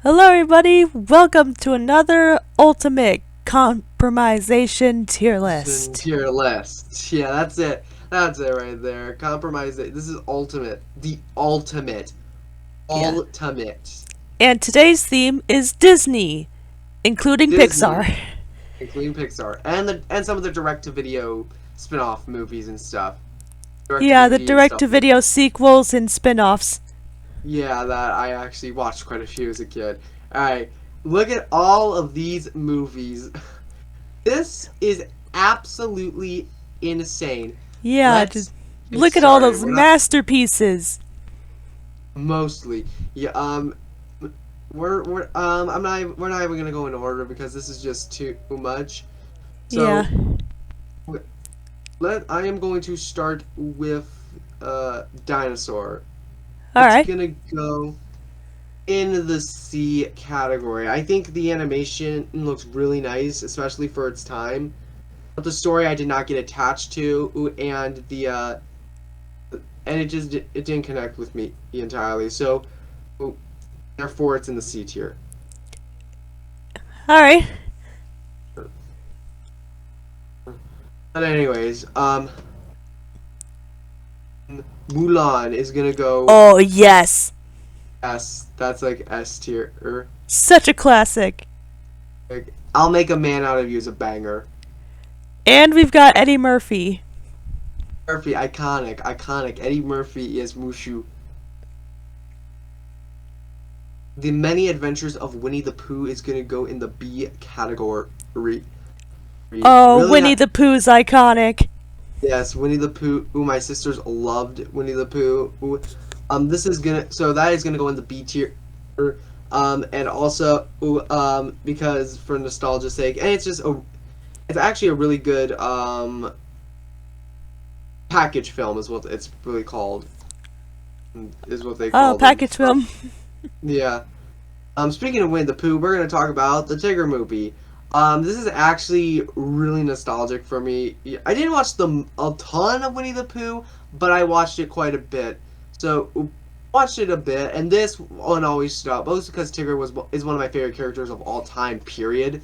Hello, everybody. Welcome to another Ultimate Compromisation tier list. Tier list. Yeah, that's it. That's it right there. Compromise. This is ultimate. The ultimate. Yeah. Ultimate. And today's theme is Disney, including Disney, Pixar. including Pixar, and some of the direct-to-video spin-off movies and stuff. Yeah, the Direct-to-DVD direct stuff. to video sequels and spin offs. Yeah, that I actually watched quite a few as a kid. All right, look at all of these movies. This is absolutely insane. Yeah, just Let's get look at all started. those We're not masterpieces. mostly. Yeah. We're not even gonna go in order because this is just too much. Yeah. So I am going to start with dinosaur. It's Alright. gonna go in the C category. I think the animation looks really nice, especially for its time. But the story I did not get attached to, and it didn't connect with me entirely. So therefore, it's in the C tier. Alright. But anyways, Mulan is gonna go Oh, yes. S. That's like S tier. Such a classic. Like, I'll make a man out of you is a banger. And we've got Eddie Murphy. Murphy, iconic, iconic. Eddie Murphy is Mushu. The Many Adventures of Winnie the Pooh is gonna go in the B category. Oh, Really Winnie not. the Pooh's iconic. Yes, Winnie the Pooh. Ooh, my sisters loved Winnie the Pooh. Ooh, this is gonna so that is gonna go in the B tier. And also, ooh, because for nostalgia's sake, and it's actually a really good package film is what it's really called. Is what they Oh, call them. package film. Yeah. Speaking of Winnie the Pooh, we're gonna talk about the Tigger movie. This is actually really nostalgic for me. I didn't watch a ton of Winnie the Pooh, but I watched it quite a bit. So watched it a bit, and this one always stood out, mostly because Tigger is one of my favorite characters of all time. Period.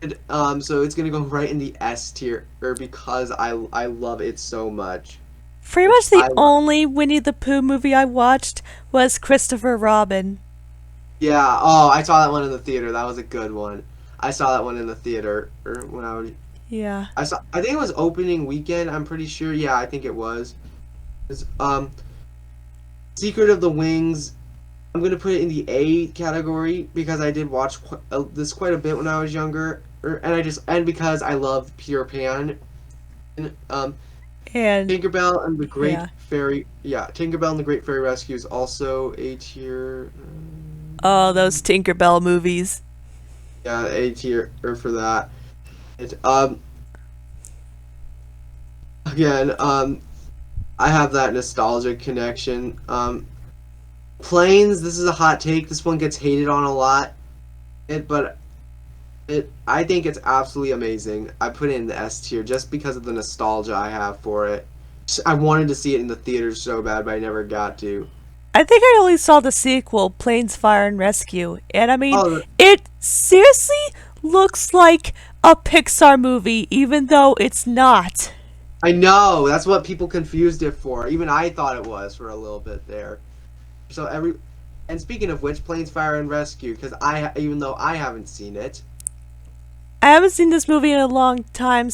And, so it's gonna go right in the S tier, because I love it so much. Pretty much the I love. only Winnie the Pooh movie I watched was Christopher Robin. Yeah. Oh, I saw that one in the theater. That was a good one. I saw that one in the theater when I was. Yeah. I think it was opening weekend. I'm pretty sure. Yeah, I think it was. It's, Secret of the Wings. I'm gonna put it in the A category because I did watch this quite a bit when I was younger, and because I love Peter Pan, and, And Tinkerbell and the Great yeah. Fairy. Yeah, Tinkerbell and the Great Fairy Rescue is also A tier. Oh, those Tinkerbell movies. Yeah, A tier for that. It, again, I have that nostalgic connection. Planes. This is a hot take. This one gets hated on a lot. But I think it's absolutely amazing. I put it in the S tier just because of the nostalgia I have for it. I wanted to see it in the theaters so bad, but I never got to. I think I only saw the sequel, Planes, Fire, and Rescue. And I mean, Oh, it seriously looks like a Pixar movie, even though it's not. I know. That's what people confused it for. Even I thought it was for a little bit there. So and speaking of which, Planes, Fire, and Rescue, because even though I haven't seen it, I haven't seen this movie in a long time,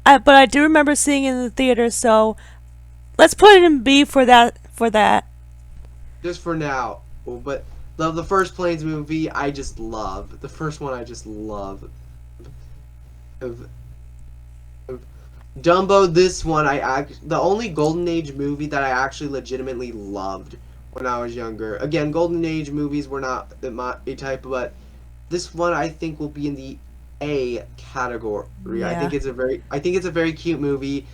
but I do remember seeing it in the theater, so let's put it in B for that. For that. just for now. But the first Planes movie, I just love. The first one, I just love. Of, of Dumbo, this one, the only Golden Age movie that I actually legitimately loved when I was younger. Again, Golden Age movies were not my type, but this one I think will be in the A category. Yeah. I think it's a very cute movie,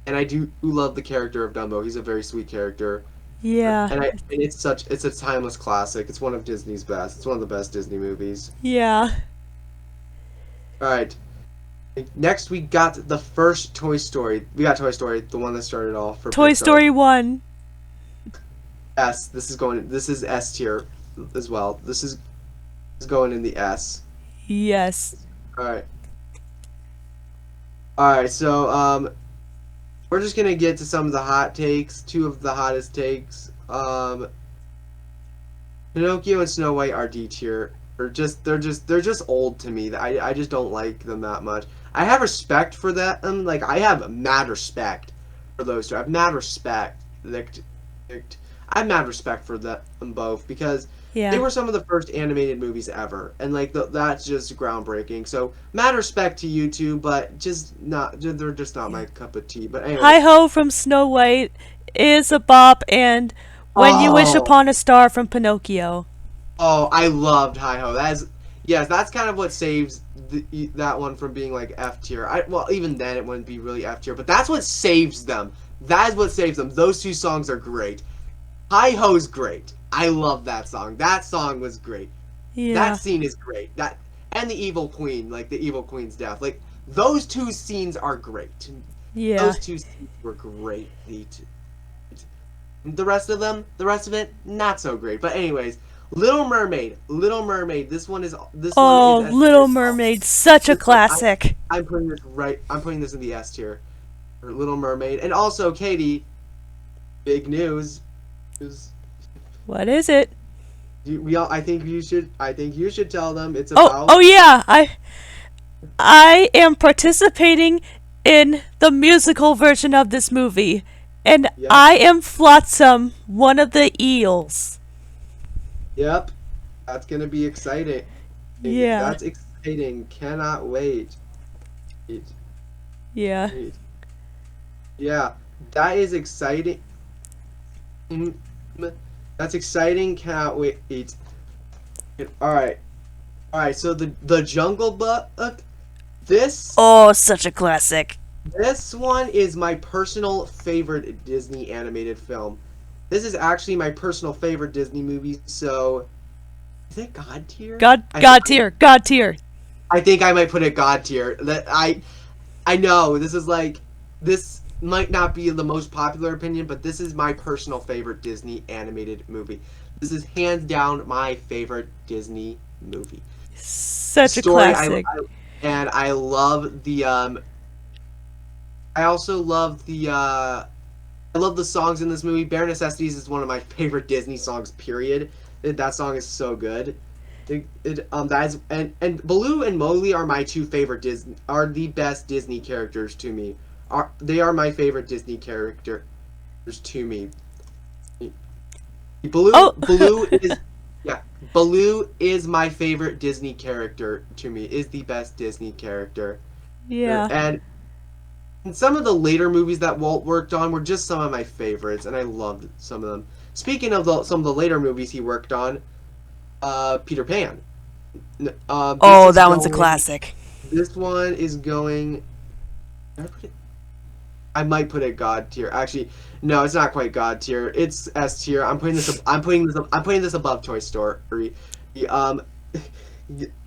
and I do love the character of Dumbo. He's a very sweet character, Yeah. and it's a timeless classic. It's one of Disney's best. It's one of the best Disney movies. Yeah. All right. Next, we got the first Toy Story. We got Toy Story, the one that started off for Toy Pixar. Story 1. S. This is S tier as well. This is going in the S. Yes. All right. All right. So we're just gonna get to some of the hot takes. Two of the hottest takes. Pinocchio and Snow White are D tier. They're just old to me. I just don't like them that much. I have respect for that. Like I have mad respect for those two. I have mad respect. I have mad respect for them both because they Yeah. were some of the first animated movies ever, and like that's just groundbreaking. So mad respect to you two, but just not. They're just not my cup of tea. But Hi anyways, Ho from Snow White is a bop, and When You Wish oh, Upon a Star from Pinocchio. oh, I loved Hi Ho. That's yes, that's kind of what saves that one from being like F tier. Well, even then it wouldn't be really F tier, but that's what saves them. That is what saves them. Those two songs are great. Hi Ho's great. I love that song. That song was great. That Yeah. scene is great. That and the evil queen, like the evil queen's death. Like those two scenes are great. Yeah. Those two scenes were great. The rest of them, the rest of it, not so great. But anyways, Little Mermaid, Little Mermaid. This one is Oh, S tier Little as well. Mermaid, such a This one, classic. I'm putting this right. I'm putting this in the S tier. For Little Mermaid, and also Katie. Big news. Is What is it? we all? I think you should. I think you should tell them. It's Oh about. yeah, I am participating in the musical version of this movie, and Yep. I am Flotsam, one of the eels. Yep. That's gonna be exciting. Yeah. That's exciting. Cannot wait. Wait, Yeah. wait. Yeah, that is exciting. Mm, That's exciting. Cannot wait. All right, all right. So the Jungle Book. This Oh, such a classic. this one is my personal favorite Disney animated film. This is actually my personal favorite Disney movie. So is it God tier? God tier, God tier. I think I might put it God tier. That I know this is like this might not be the most popular opinion, but this is my personal favorite Disney animated movie. This is hands down my favorite Disney movie. Such a Story classic. and I love the I also I love the songs in this movie. Bare Necessities is one of my favorite Disney songs. Period. That song is so good. That's and Baloo and Mowgli are my two favorite Disney are the best Disney characters to me. They are my favorite Disney characters to me. Baloo Oh, Baloo is yeah Baloo is my favorite Disney character to me. Is the best Disney character. yeah. And some of the later movies that Walt worked on were just some of my favorites, and I loved some of them. Speaking of some of the later movies he worked on, Peter Pan. This Oh, is that one's a going. classic. This one is going. I might put it God tier. Actually, no, it's not quite God tier. It's S tier. I'm putting this above Toy Story. Um,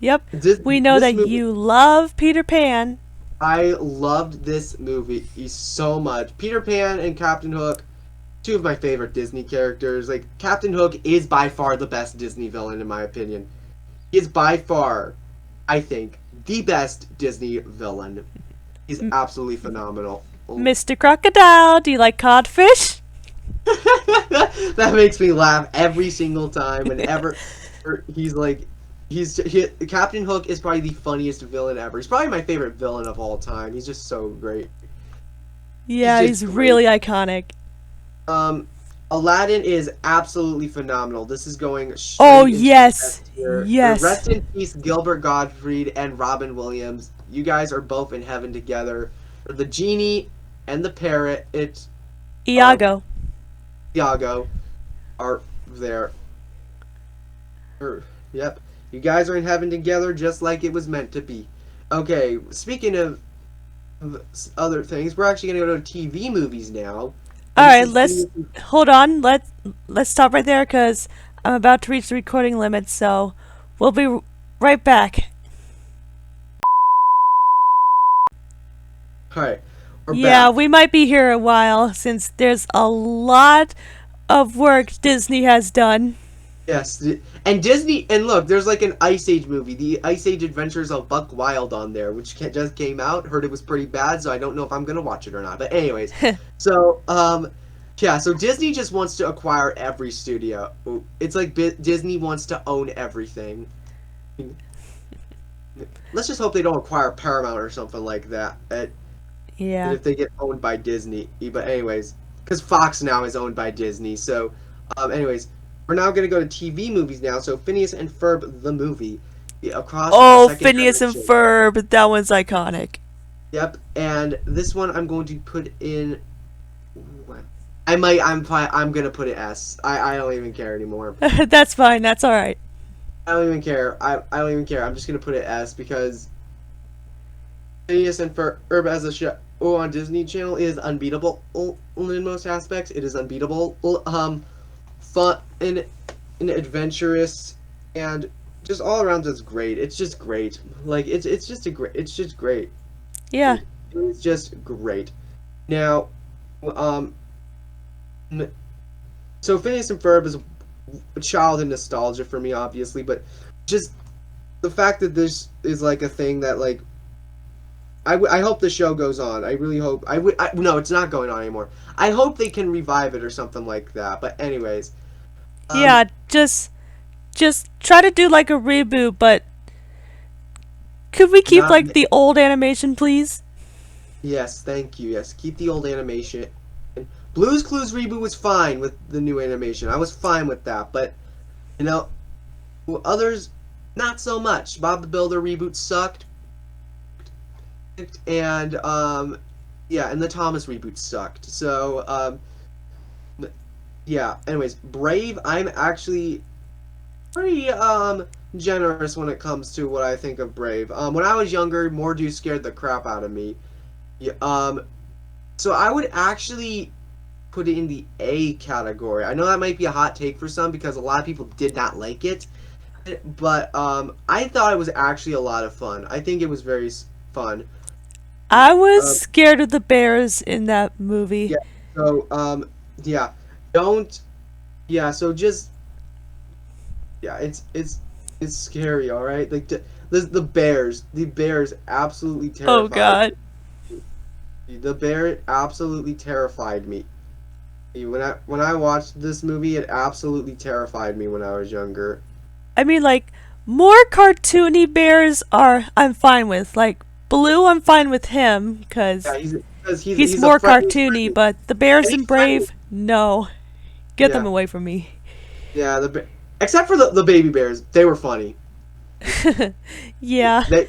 Yep. this We know this that movie. you love Peter Pan. I loved this movie so much. Peter Pan and Captain Hook, two of my favorite Disney characters. Like Captain Hook is by far the best Disney villain in my opinion. He is by far, I think, the best Disney villain. He's absolutely phenomenal. Mr. Crocodile, do you like codfish? That makes me laugh every single time. Whenever he's like, Captain Hook is probably the funniest villain ever. He's probably my favorite villain of all time. He's just so great. He's Yeah, just he's great. really iconic. Um, Aladdin is absolutely phenomenal. This is going Oh, straight into the yes. S tier. Yes. Rest in peace, Gilbert Gottfried and Robin Williams. You guys are both in heaven together. The genie and the parrot, are Iago. Iago, are there. Yep, you guys are in heaven together, just like it was meant to be. Okay, speaking of other things, we're actually gonna go to TV movies now. All And this right, is let's hold on. Let's stop right there because I'm about to reach the recording limit. So we'll be right back. all right. We're Yeah, back. we might be here a while since there's a lot of work Disney has done. Yes, and Disney, and look, there's like an Ice Age movie, the Ice Age Adventures of Buck Wild on there, which just came out. Heard it was pretty bad, so I don't know if I'm gonna watch it or not. But anyways, so yeah, so Disney just wants to acquire every studio. It's like Disney wants to own everything. Let's just hope they don't acquire Paramount or something like that. And Yeah. if they get owned by Disney, but anyways, because Fox now is owned by Disney, so anyways. We're now going to go to TV movies now. So Phineas and Ferb, the movie, across a Oh, second Phineas and generation. Ferb, that one's iconic. Yep. And this one I'm going to put in. I might. I'm fine. I'm gonna put it S. I don't even care anymore. That's fine. That's all right. I don't even care. I don't even care. I'm just gonna put it S because Phineas and Ferb as a show on Disney Channel is unbeatable in most aspects. It is unbeatable. Fun and adventurous and just all around it's great. It's just great. Like it's just a great. It's just great. Yeah. It's just great. Now, um, so Phineas and Ferb is a childhood nostalgia for me, obviously, but just the fact that this is like a thing that like I hope the show goes on. I really hope. No, it's not going on anymore. I hope they can revive it or something like that. But anyways, um, Yeah, just try to do like a reboot, but could we keep not like the old animation, please? yes, thank you. Yes, keep the old animation. Blue's Clues reboot was fine with the new animation. I was fine with that, but you know, others not so much. Bob the Builder reboot sucked, and yeah, and the Thomas reboot sucked. So yeah. Anyways, Brave. I'm actually pretty generous when it comes to what I think of Brave. When I was younger, Mordu scared the crap out of me. Yeah, so I would actually put it in the A category. I know that might be a hot take for some because a lot of people did not like it, but I thought it was actually a lot of fun. I think it was very fun. I was Um, scared of the bears in that movie. yeah. So yeah, don't. Yeah. So just yeah, it's scary. All right. Like the bears absolutely Oh terrified. god. The bear absolutely terrified me. When I watched this movie, it absolutely terrified me when I was younger. I mean like more cartoony bears are I'm fine with. Like Blue I'm fine with him cuz Yeah, he's because he's he's a more friendly, cartoony, but the bears and in he's friendly. Brave, no. Get them Yeah, away from me. yeah. Except for the baby bears, they were funny. Yeah. They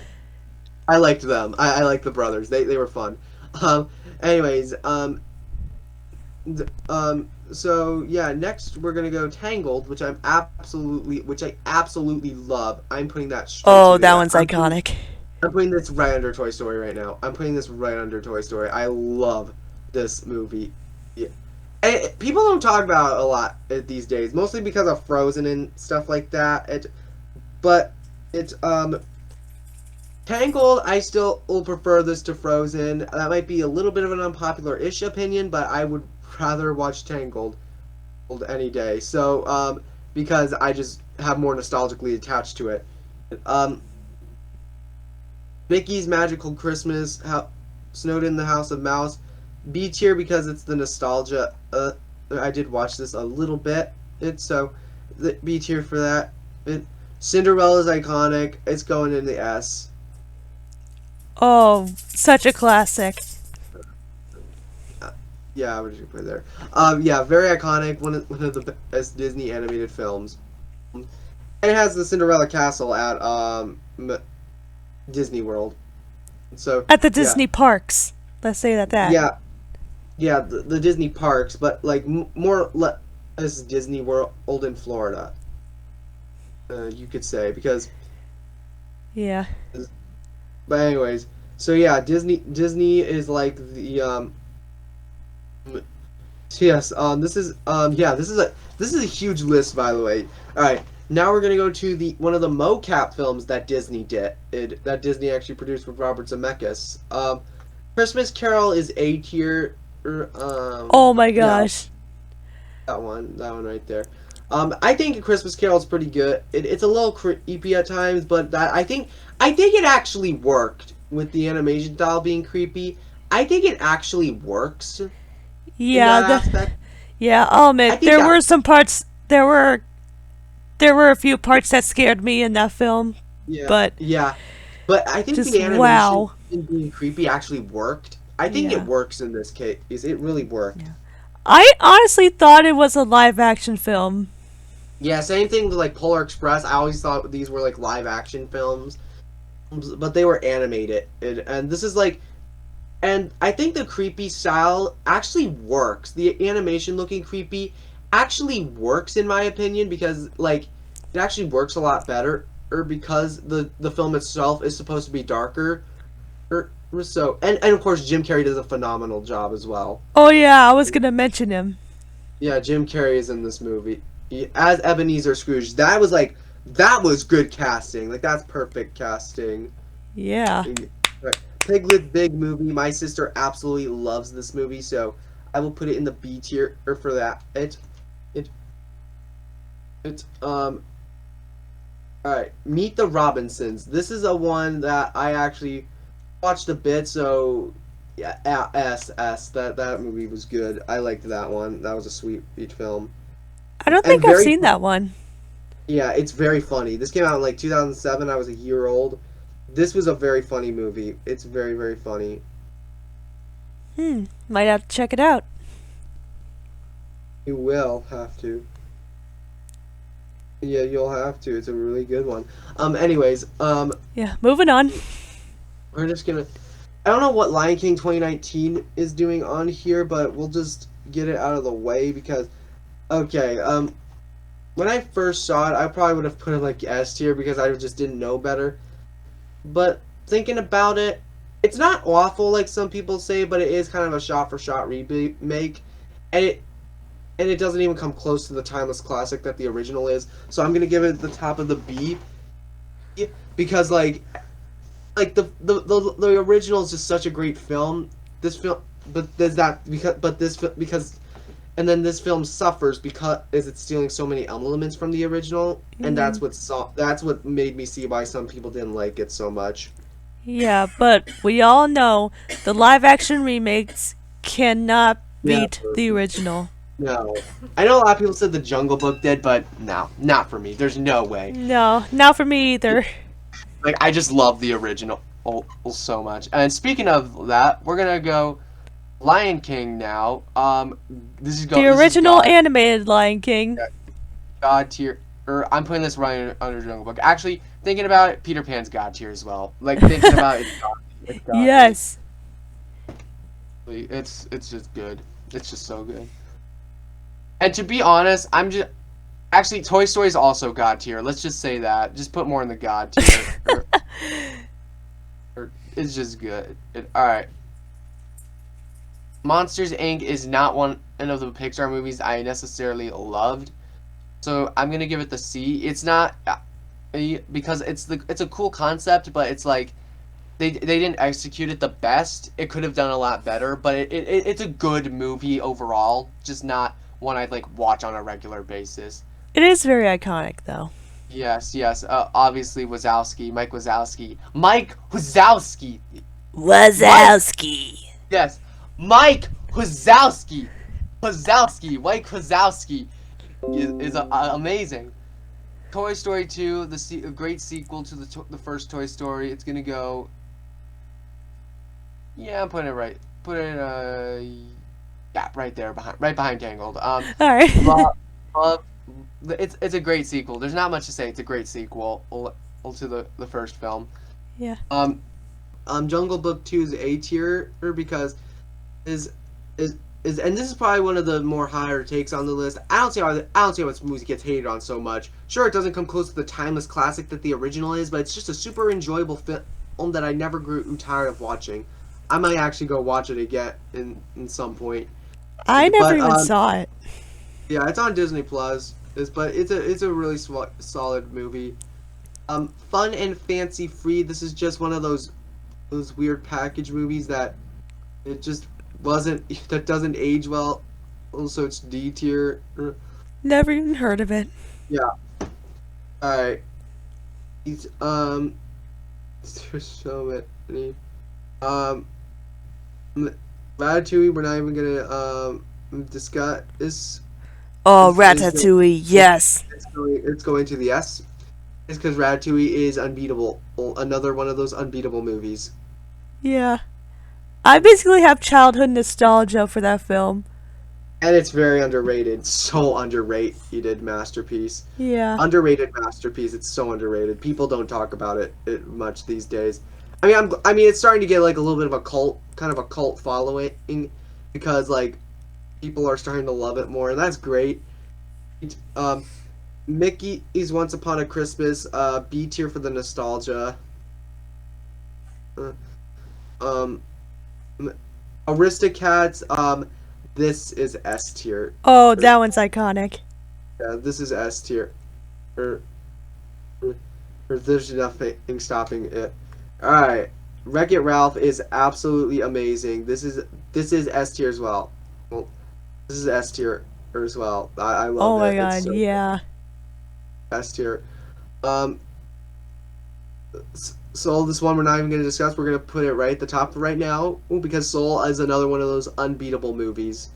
I liked them. I liked the brothers. They were fun. Um. Anyways. So yeah. Next, we're gonna go Tangled, which I absolutely love. I'm putting that straight Oh, to that the. one's iconic. I'm putting this right under Toy Story right now. I'm putting this right under Toy Story. I love this movie. Yeah. People don't talk about it a lot these days, mostly because of Frozen and stuff like that. But it's Tangled. I still will prefer this to Frozen. That might be a little bit of an unpopular-ish opinion, but I would rather watch Tangled any day. So because I just have more nostalgically attached to it. Um, Mickey's Magical Christmas, Snowed in the House of Mouse, B tier because it's the nostalgia. I did watch this a little bit. It's so the B tier for that. Cinderella's iconic. It's going in the S. Oh, such a classic. Yeah, what did you put there? Yeah, very iconic. One of the best Disney animated films. And it has the Cinderella Castle at Disney World. So At the yeah, Disney parks. Let's say that. yeah, yeah. The Disney parks, but like more less Disney World in Florida. You could say because, Yeah. but anyways, so yeah, Disney is like the yes, yeah, this is a huge list, by the way. All right, now we're gonna go to the one of the mocap films that Disney that Disney actually produced with Robert Zemeckis. Christmas Carol is A tier. Oh my Yeah, gosh. that one right there. I think A Christmas Carol is pretty good. It's a little creepy at times, but I think it actually worked with the animation style being creepy. I think it actually works in Yeah, that the aspect. yeah, I'll I admit think there that were some parts. There were a few parts that scared me in that film, yeah, but yeah. But I think just the animation wow. in being creepy actually worked. I think it Yeah. works in this case. It really worked. Yeah. I honestly thought it was a live action film. Yeah, same thing with like Polar Express. I always thought these were like live action films, but they were animated. And this is like, and I think the creepy style actually works. The animation looking creepy actually works in my opinion because like it actually works a lot better or because the film itself is supposed to be darker or so and of course Jim Carrey does a phenomenal job as well. Oh yeah, I was gonna mention him. Yeah, Jim Carrey is in this movie as Ebenezer Scrooge. That was good casting. Like that's perfect casting. Yeah. Right. Piglet Big movie. My sister absolutely loves this movie, so I will put it in the B tier or for that. It it's all right. Meet the Robinsons. This is a one that I actually watched a bit. So yeah, that movie was good. I liked that one. That was a sweet film I don't and think I've very seen that one. yeah. It's very funny. This came out in like 2007. I was a year old. This was a very funny movie. It's very funny. Might have to check it out. You will have to. Yeah, you'll have to. It's a really good one. Anyways, Yeah, moving on. we're just gonna. I don't know what Lion King 2019 is doing on here, but we'll just get it out of the way because, okay, when I first saw it, I probably would have put it like S tier because I just didn't know better. But thinking about it, it's not awful like some people say, but it is kind of a shot for shot remake, and it doesn't even come close to the timeless classic that the original is. So I'm gonna give it the top of the B because like the original is just such a great film. This film, but there's that because and then this film suffers because it's stealing so many elements from the original, and Mm, that's what made me see why some people didn't like it so much. yeah, but we all know the live action remakes cannot Yeah. beat the original. No, I know a lot of people said the Jungle Book did, but no, not for me. There's no way. No, not for me either. Like I just love the original so much. And speaking of that, we're gonna go Lion King now. The This is original God, animated Lion King. God tier. Or I'm putting this right under Jungle Book. Actually, thinking about it, Peter Pan's God tier as well. Like thinking about it, it's God. Yes. It's just good. It's just so good. And to be honest, I'm just actually Toy Story is also God tier. Let's just say that. Just put more in the God tier. Or it's just good. All right. Monsters Inc. is not one of the Pixar movies I necessarily loved, so I'm gonna give it the C. It's not because it's a cool concept, but it's like they didn't execute it the best. It could have done a lot better, but it's a good movie overall. Just not one I'd like watch on a regular basis. It is very iconic, though. Yes. Obviously Mike Wazowski, Mike Wazowski. Mike, Wazowski. yes, Mike Wazowski, Mike Wazowski is amazing. Toy Story 2, a great sequel to the first Toy Story. It's gonna go. Yeah, I'm putting it right. Put it yeah, right there right behind Tangled. All right. Love, love, it's a great sequel. There's not much to say. It's a great sequel to the first film. Yeah. Jungle Book 2 is A tier because is and this is probably one of the more higher takes on the list. I don't see how this movie gets hated on so much. Sure, it doesn't come close to the timeless classic that the original is, but it's just a super enjoyable film that I never grew tired of watching. I might actually go watch it again in some point. I never But even saw it. yeah, it's on Disney Plus. But it's a really solid movie. Fun and fancy free. This is just one of those weird package movies that it just wasn't that doesn't age well. Also, it's D tier. Never even heard of it. Yeah. All right. He's there's so many. Um, Ratatouille. We're not even gonna discuss. Oh, Is going, Ratatouille, yes. it's going to the S. It's because Ratatouille is unbeatable. Another one of those unbeatable movies. Yeah. I basically have childhood nostalgia for that film. And it's very underrated. So underrated masterpiece. Yeah. Underrated masterpiece. It's so underrated. People don't talk about it much these days. I mean, it's starting to get like a little bit of a cult, kind of a cult following, because like people are starting to love it more, and that's great. Um, Mickey's Once Upon a Christmas, B tier for the nostalgia. Uh, Um, Aristocats, this is S tier. Oh, that one's iconic. Yeah, this is S tier. Or, or, or there's nothing stopping it. All right, Wreck-It Ralph is absolutely amazing. This is S tier as well. Well, this is S tier as well. I love Oh my it. It's god, so yeah. S tier. Um, Soul, this one we're not even going to discuss. We're going to put it right at the top right now because Soul is another one of those unbeatable movies.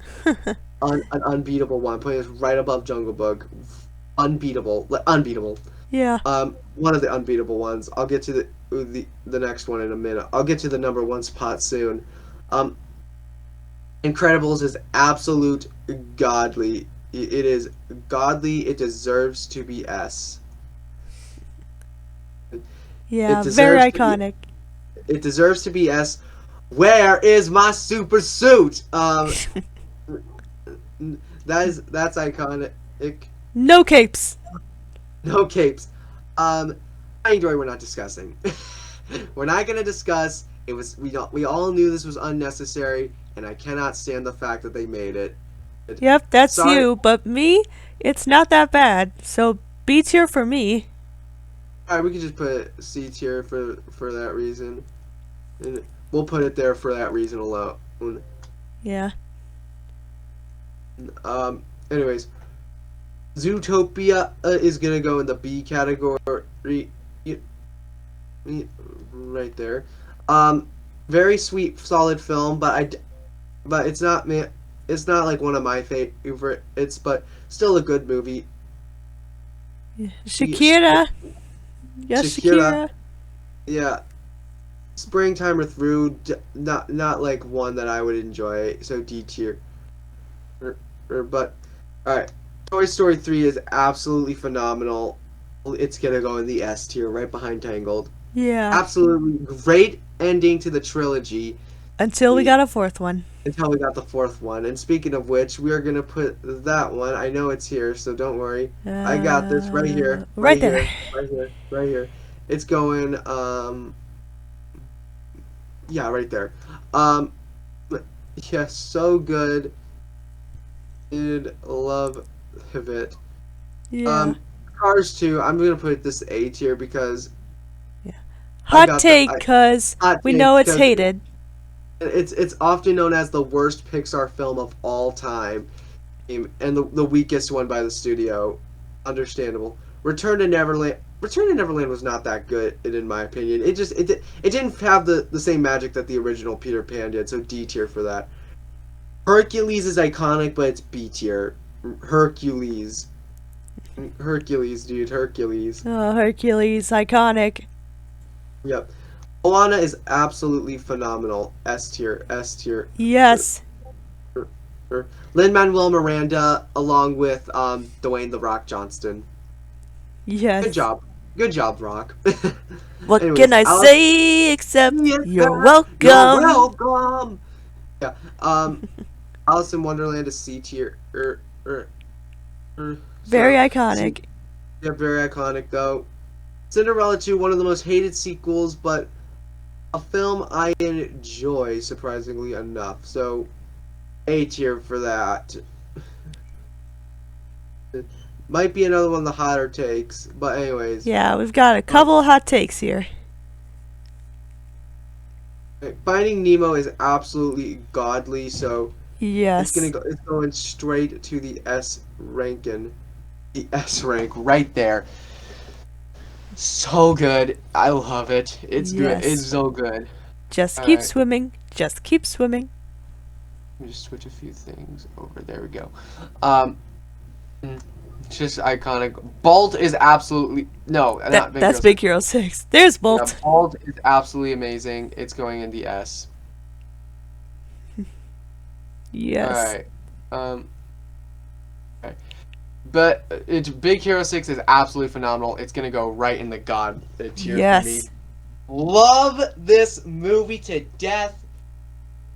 An unbeatable one. Putting it right above Jungle Book. Unbeatable. Unbeatable. Yeah. One of the unbeatable ones. I'll get to the next one in a minute. I'll get to the number one spot soon. Um, Incredibles is absolute godly. It is godly. It deserves to be S. It Yeah, very deserves to be. iconic. It deserves to be S. Where is my super suit? That's iconic. No capes. No capes. Flying Dory we're not discussing. We're not gonna discuss. It was we all knew this was unnecessary, and I cannot stand the fact that they made it. Yep, that's Sorry. you, but me, it's not that bad. So B tier for me. Alright, we can just put C tier for that reason. And we'll put it there for that reason alone. Yeah. Anyways, Zootopia is gonna go in the B category, right there. Very sweet, solid film, but it's not it's not like one of my favorites, but still a good movie. Shakira. Yes, Shakira. Yeah, Springtime or Through, not like one that I would enjoy. So D tier. But all right, Toy Story 3 is absolutely phenomenal. It's gonna go in the S tier, right behind Tangled. Yeah. Absolutely great ending to the trilogy. Until we got a fourth one. Until we got the fourth one. And speaking of which, we are gonna put that one. I know it's here, so don't worry. I got this right here. Right there. Here, right here. Right here. It's going. Yeah, right there. Yeah, so good. Did love it. Yeah. Cars 2, I'm gonna put this A tier because Hot take, cause we know it's hated. It's often known as the worst Pixar film of all time, and the weakest one by the studio. Understandable. Return to Neverland. Return to Neverland was not that good, in my opinion. It didn't have the same magic that the original Peter Pan did. So D tier for that. Hercules is iconic, but it's B tier. Hercules, dude, Hercules. Oh, Hercules, iconic. Yep. Moana is absolutely phenomenal. S tier, S tier. Yes. Lin-Manuel Miranda, along with Dwayne "The Rock" Johnston. Yes. Good job, Rock. What Anyways, can I say except you're welcome? You're welcome. Yeah. Alice in Wonderland is C tier. Very iconic. Yeah, very iconic though. Cinderella 2, one of the most hated sequels, but a film I enjoy surprisingly enough. So A tier for that. Might be another one of the hotter takes, but anyways. Yeah, we've got a couple of hot takes here. Finding Nemo is absolutely godly, so Yes. It's going straight to the S ranking. The S rank right there. So good. I love it. It's good. It's Yes. so good. Just All keep right. swimming. Just keep swimming. Let me just switch a few things over. There we go. Um, just iconic. Bolt is absolutely no, not Big That's Hero Big 6. Hero 6. There's Yeah, Bolt. Bolt is absolutely amazing. It's going in the S. All Yes. right. Okay. But it's Big Hero 6 is absolutely phenomenal. It's gonna go right in the God tier for me. Yes. Love this movie to death.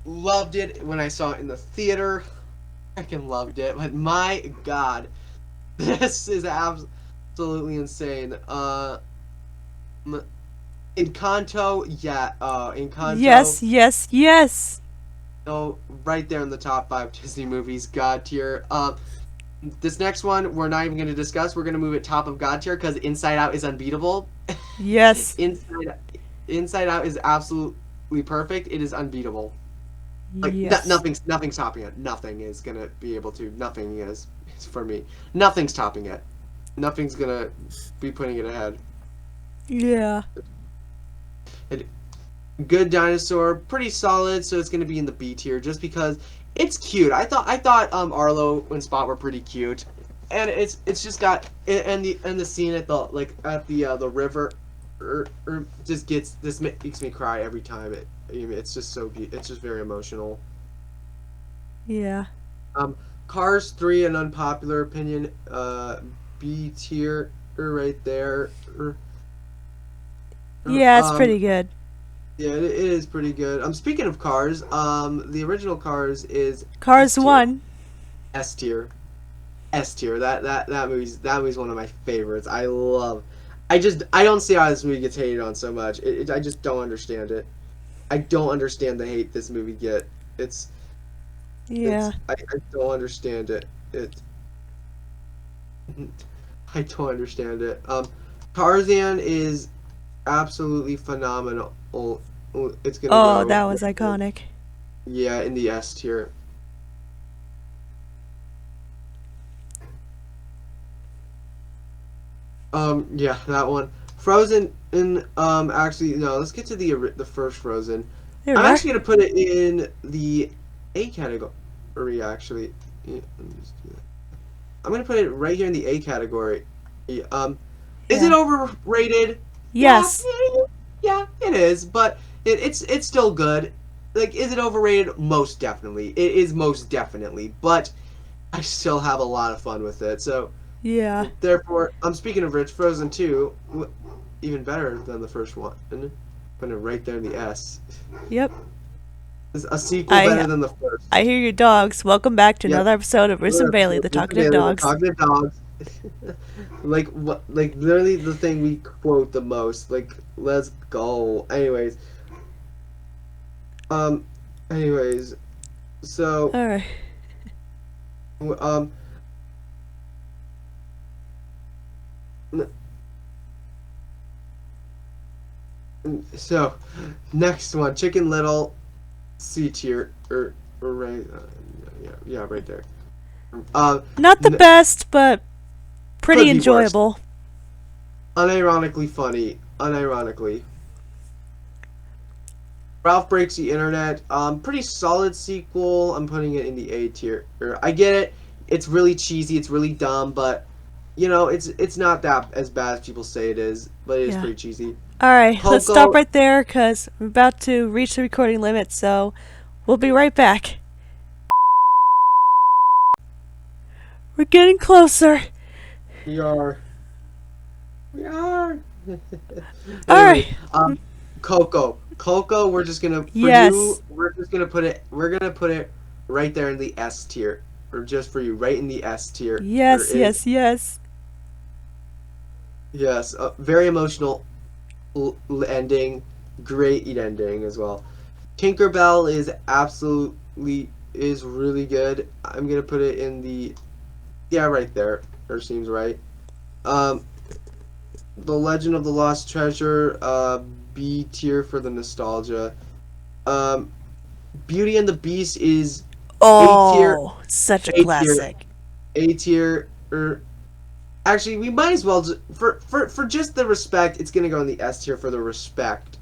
Loved it when I saw it in the theater. Freaking loved it. But my God, this is absolutely insane. Encanto, yeah. Encanto. Yes, yes, yes. Oh, right there in the top 5 Disney movies, God tier. This next one we're not even going to discuss. We're going to move it top of God tier because Inside Out is unbeatable. Yes. Inside Inside Out is absolutely perfect. It is unbeatable. Like Yes. nothing's topping it. Nothing is gonna be able to. Nothing is for me. Nothing's topping it. Nothing's gonna be putting it ahead. Yeah. It, Good Dinosaur, pretty solid. So it's gonna be in the B tier just because it's cute. I thought Arlo and Spot were pretty cute, and it's just got and the scene at the river, just gets this makes me cry every time. It's just it's just very emotional. Yeah. Um, Cars 3, an unpopular opinion. B tier, right there. Yeah, it's Um, pretty good. yeah, it is pretty good. Speaking of Cars, the original Cars is S Cars tier. 1. S tier. S tier. That movie's one of my favorites. I don't see how this movie gets hated on so much. I just don't understand it. I don't understand the hate this movie get. It's Yeah. I don't understand it. I don't understand it. Tarzan is absolutely phenomenal. It's gonna Oh, go, that was iconic. yeah, in the S tier. Yeah, that one. Frozen in actually no. Let's get to the first Frozen. There I'm we are. actually gonna put it in the A category. Actually, yeah, let me just do that. I'm gonna put it right here in the A category. Yeah, is it Yeah. overrated? Yeah, Yes. yeah, it is, but it's still good. Like, is it overrated? Most definitely. It is most definitely, but I still have a lot of fun with it. So, Yeah. therefore, I'm speaking of which, Frozen 2, even better than the first one. Putting it right there in the S. Yep. Is a sequel I better than the first? I hear your dogs. Welcome back to Yep. another episode of Bruce and Bailey, the Listen, Talkative Bailey, the Dogs. talkative dogs. Like what? Like literally the thing we quote the most. Like, let's go. Um. Anyways, so All right. um. So, next one, Chicken Little, C tier, or right, yeah, right there. Uh, Not the best, but could pretty be worse. enjoyable. Unironically funny, unironically. Ralph Breaks the Internet, pretty solid sequel. I'm putting it in the A tier. I get it. It's really cheesy. It's really dumb, but it's not that as bad as people say it is. But it is Yeah. pretty cheesy. All right, let's stop Coco, right there because we're about to reach the recording limit, so we'll be right back. We're getting closer. we are. We are. All Anyway, right. Coco, we're just gonna for Yes. you. We're just gonna put it. We're gonna put it right there in the S tier, or just for you, right in the S tier. Yes, yes, yes. Yes. Very emotional ending. Great ending as well. Tinkerbell is really good. I'm gonna put it in the right there. Or seems right. Um, The Legend of the Lost Treasure, B tier for the nostalgia. Um, Beauty and the Beast is A tier, Oh, such a A tier, classic. A tier. Actually, we might as well for just the respect. It's gonna go in the S tier for the respect,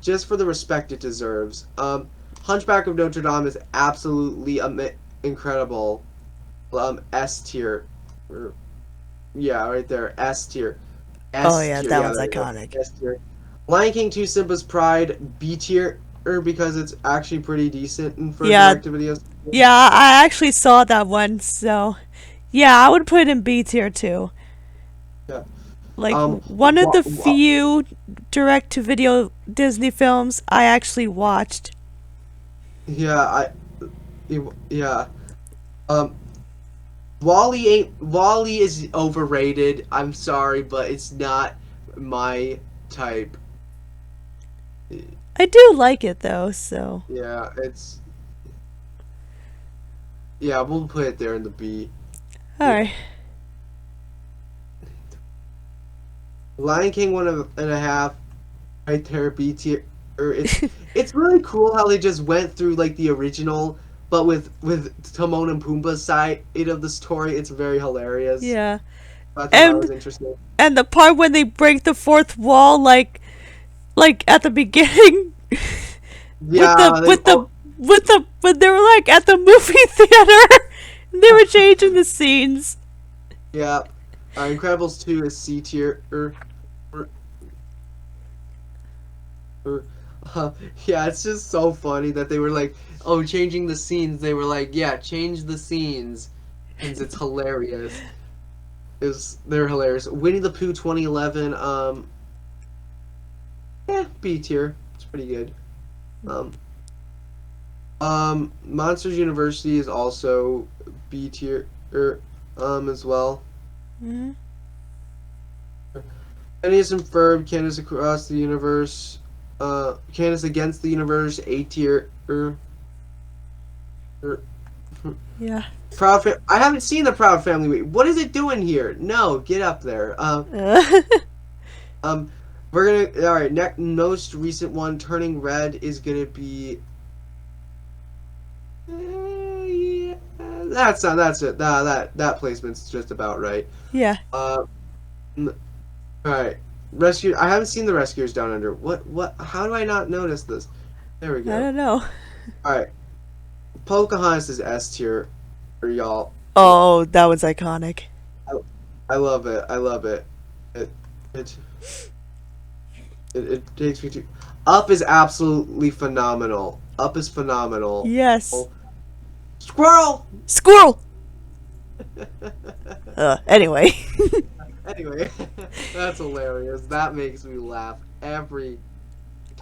just for the respect it deserves. Hunchback of Notre Dame is absolutely incredible. S tier. Er, Yeah, right there. S tier. Oh S yeah, tier. that Yeah, one's there you go. iconic. S tier. Lion King 2 Simba's Pride, B tier, because it's actually pretty decent and for Yeah, direct to video. yeah, I actually saw that one, so yeah, I would put it in B tier too. Yeah. Like Um. one of the few direct to video Disney films I actually watched. Yeah. Yeah. Um. Wally is overrated. I'm sorry, but it's not my type. I do like it though, so Yeah. Yeah. We'll put it there in the B. Yeah. alright. Lion King 1.5. Right there, B tier. It's really cool how they just went through like the original, but with Timon and Pumbaa's side of the story. It's very hilarious. Yeah. I thought that was And interesting. and the part when they break the fourth wall like at the beginning with Yeah, the when they were like at the movie theater they were changing the scenes. yeah. Incredibles 2 is C tier. Er, er, yeah, it's just so funny that they were like, oh, changing the scenes. They were like, yeah, change the scenes, and it's hilarious. They're hilarious. Winnie the Pooh 2011. Yeah, B tier. It's pretty good. Um, Monsters University is also B tier. As well. Mhm. Phineas and Ferb, Candace Across the Universe, Candace Against the Universe, A tier. Er, Yeah. I haven't seen the Proud Family Week. What is it doing here? No, get up there. Uh, Um, we're gonna. All right, next most recent one, Turning Red, is gonna be. Yeah, that's not. That's it. That placement's just about right. yeah. Uh, all right. Rescue. I haven't seen the Rescuers Down Under. What? How do I not notice this? There we I go. don't know. All right. Pocahontas is S tier for y'all. Oh, that was iconic. I love it. I love it. It it it takes me to. Up is absolutely phenomenal. Up is phenomenal. Yes. Squirrel. Squirrel. Anyway. Anyway, that's hilarious. That makes me laugh every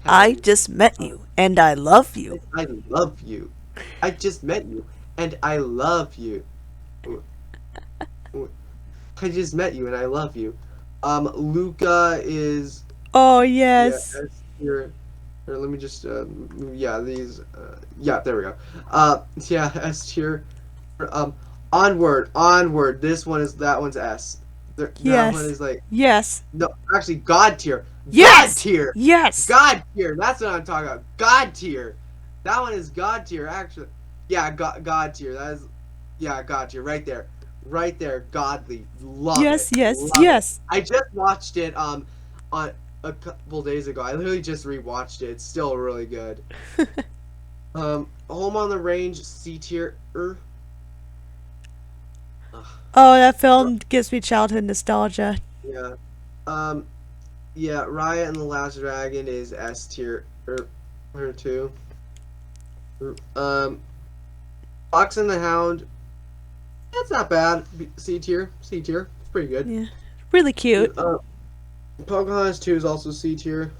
I time. just met you and I love you. I love you. I just met you, and I love you. I just met you, and I love you. Luca is Oh, yeah. yes. Here, let me just yeah these yeah there we go. Yeah S tier. Um, onward. This one is that one's S. That one Yes. is like Yes. no actually God tier. God Yes. tier. Yes. God tier. That's what I'm talking about. God tier. That one is God tier, actually. Yeah, God tier. That is, yeah, God tier. Right there. Right there. Godly. Love it. Yes. Yes. Love it. Yes. I just watched it on a couple days ago. I literally just rewatched it. It's still really good. Home on the Range, C tier. Oh, that film gives me childhood nostalgia. Yeah. Um, yeah, Raya and the Last Dragon is S tier. Her too. Um, Fox and the Hound. That's not bad. C tier. C tier. It's pretty good. Yeah. Really cute. Pocahontas 2 is also C tier.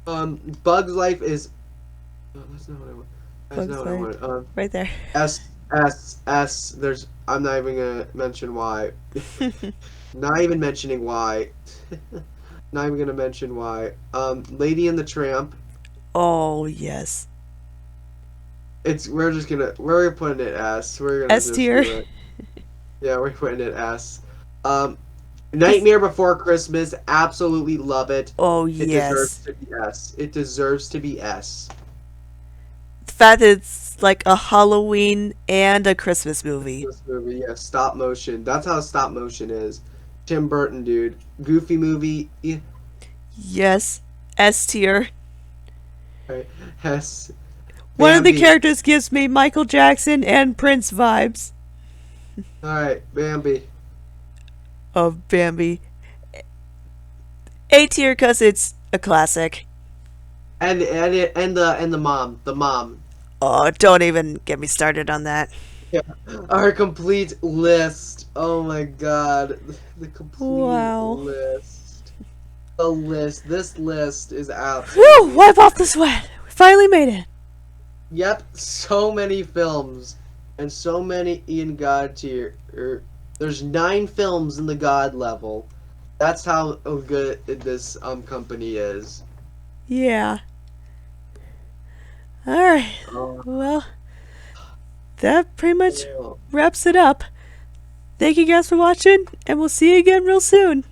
Bug's Life is. Oh, that's not what I want. That's Bugs not what I Life. want. Right there. S. There's. I'm not even gonna mention why. Not even mentioning why. Not even gonna mention why. Lady and the Tramp. Oh, yes. We're putting it S. We're gonna S just tier. do it. Yeah, we're putting it S. Nightmare Before Christmas, absolutely love it. Oh It deserves yes. to be S. It deserves to be S. The fact that it's like a Halloween and a Christmas movie. This movie, yeah, stop motion. That's how stop motion is. Tim Burton, dude. Goofy movie, yeah, Yes. S tier. right. S. One of the Bambi. characters gives me Michael Jackson and Prince vibes Alright, Bambi. of Bambi. A tier because it's a classic. And the mom. The mom. Oh, don't even get me started on that. Yeah. Our complete list. Oh my god. The complete Wow. list. The list. This list is Whew, absolutely. wipe off the sweat. We finally made it. Yep, so many films. And so many in God tier. There's 9 films in the God level. That's how good this company is. Yeah. Alright. Oh, Well, that pretty much yeah. wraps it up. Thank you guys for watching, and we'll see you again real soon.